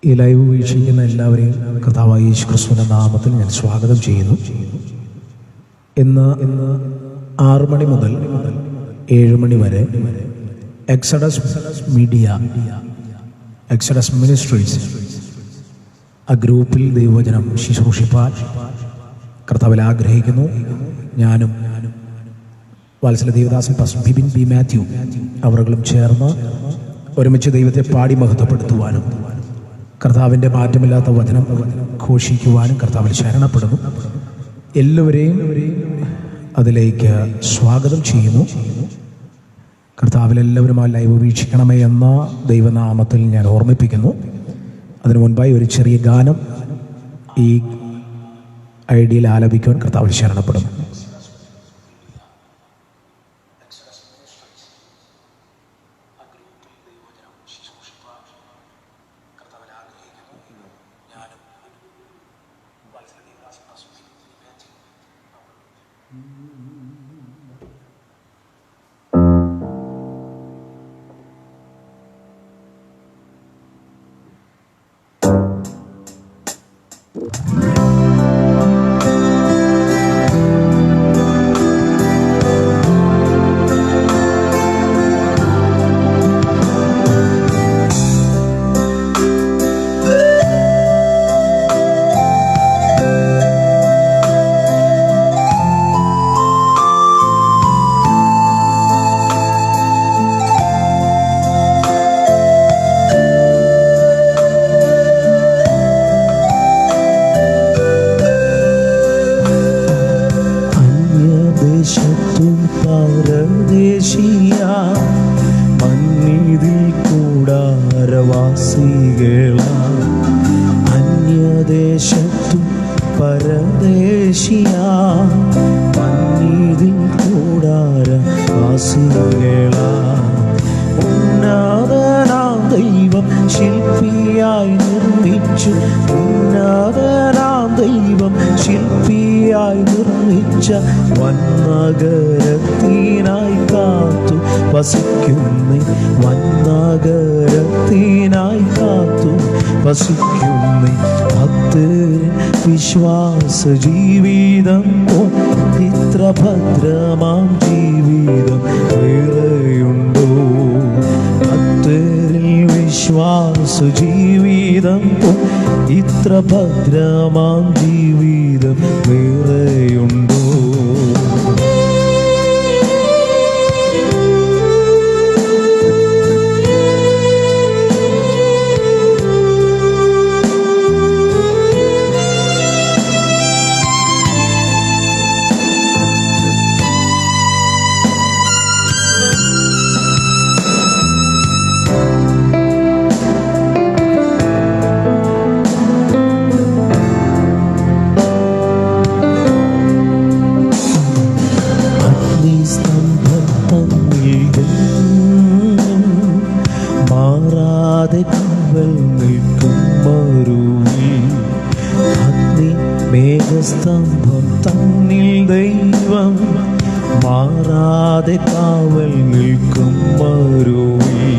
ഈ ലൈവ് വീക്ഷിക്കുന്ന എല്ലാവരെയും കർത്താവായ യേശു ക്രിസ്തുവിന്റെ നാമത്തിൽ ഞാൻ സ്വാഗതം ചെയ്യുന്നു. ഇന്ന് 6 മണി മുതൽ 7 മണി വരെ എക്സഡസ് മീഡിയ, എക്സഡസ് മിനിസ്ട്രീസ് ആ ഗ്രൂപ്പിൽ ദൈവവചനം ശുശ്രൂഷിപ്പാൻ കർത്താവിൽ ആഗ്രഹിക്കുന്നു. ഞാനും വാത്സല്യ ദേവദാസൻ പാസ്റ്റർ ബിബിൻ ബി മാത്യു അവர்களுം ചേർന്ന് ഒരുമിച്ച് ദൈവത്തെ പാടി മഹത്വപ്പെടുത്തുവാനും കർത്താവിൻ്റെ മാറ്റമില്ലാത്ത വചനം ഘോഷിക്കുവാനും കർത്താവിൽ ശരണപ്പെടുന്നു. എല്ലാവരെയും അതിലേക്ക് സ്വാഗതം ചെയ്യുന്നു. കർത്താവിൽ എല്ലാവരും ആ ലൈവ് വീക്ഷിക്കണമേ എന്ന ദൈവനാമത്തിൽ ഞാൻ ഓർമ്മിപ്പിക്കുന്നു. അതിനു മുൻപായി ഒരു ചെറിയ ഗാനം ഈ ഐഡിയയിൽ ആലപിക്കുവാൻ കർത്താവിൽ ശരണപ്പെടുന്നു. അന്യദേശത്തും പരദേശിയ മന്നിതിൽ കൂടാരവാസികള ഉന്നതനാം ദൈവം ശില്പിയായി നിർമ്മിച്ചു, ഉന്നതനാം ദൈവം ശില്പിയായി നിർമ്മിച്ച വന്നഗരത്തിനായി കാത്തു വസിക്കുന്നേ, വന്നഗരത്തിനായി കാത്തു വസിക്കുന്നേ. ഭക്തൻ വിശ്വാസ ജീവിതം ഇത്ര ഭദ്രമാം ജീവിതം വേറെയുണ്ടോ? ഭക്തരിൽ വിശ്വാസ ജീവിതം ഇത്ര ഭദ്രമാം ജീവിതം വേറെയുണ്ടോ? മേഘസ്തംഭം തന്നിൽ ദൈവം മാറാതെ കാവൽ നിൽക്കും മരുവി.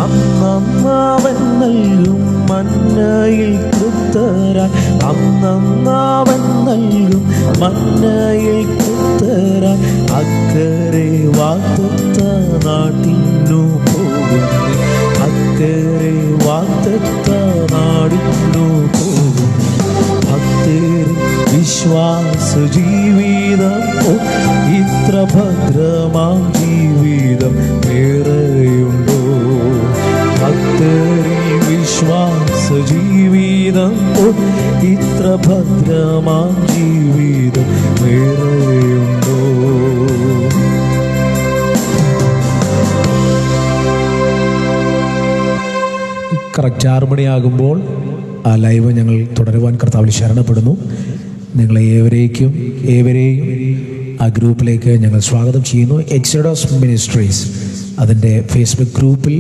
അന്നവൻ നൽകും മന്നയിൽ തൃപ്തരാൻ, അന്നവൻ നൽകും മന്നയിൽ തൃപ്തരാൻ അക്കരെ വാഗ്ദത്ത നാട്ടിനു പോകുന്നു, അക്കരെ വാഗ്ദത്ത നാടിനു പോകുന്നു. വിശ്വാസ ജീവിതം ഇത്ര ഭദ്രമാം ജീവിതം വേറെയുണ്ടോ? ഭക്തരിൽ വിശ്വാസ ജീവിതം ഇത്ര ഭദ്രമാം ജീവിതം വേറെയുണ്ടോ? കറക്റ്റ് 6 മണിയാകുമ്പോൾ ആ ലൈവ് ഞങ്ങൾ തുടരുവാൻ കർത്താവിൽ ശരണപ്പെടുന്നു. നിങ്ങളെ ഏവരെയും ആ ഗ്രൂപ്പിലേക്ക് ഞങ്ങൾ സ്വാഗതം ചെയ്യുന്നു. എക്സഡസ് മിനിസ്ട്രീസ് അതിൻ്റെ ഫേസ്ബുക്ക് ഗ്രൂപ്പിൽ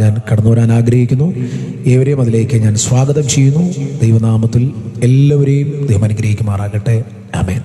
ഞാൻ കടന്നു വരാൻ ആഗ്രഹിക്കുന്നു. ഏവരെയും അതിലേക്ക് ഞാൻ സ്വാഗതം ചെയ്യുന്നു. ദൈവനാമത്തിൽ എല്ലാവരെയും ദൈവം അനുഗ്രഹിക്കുമാറാകട്ടെ. ആമേൻ.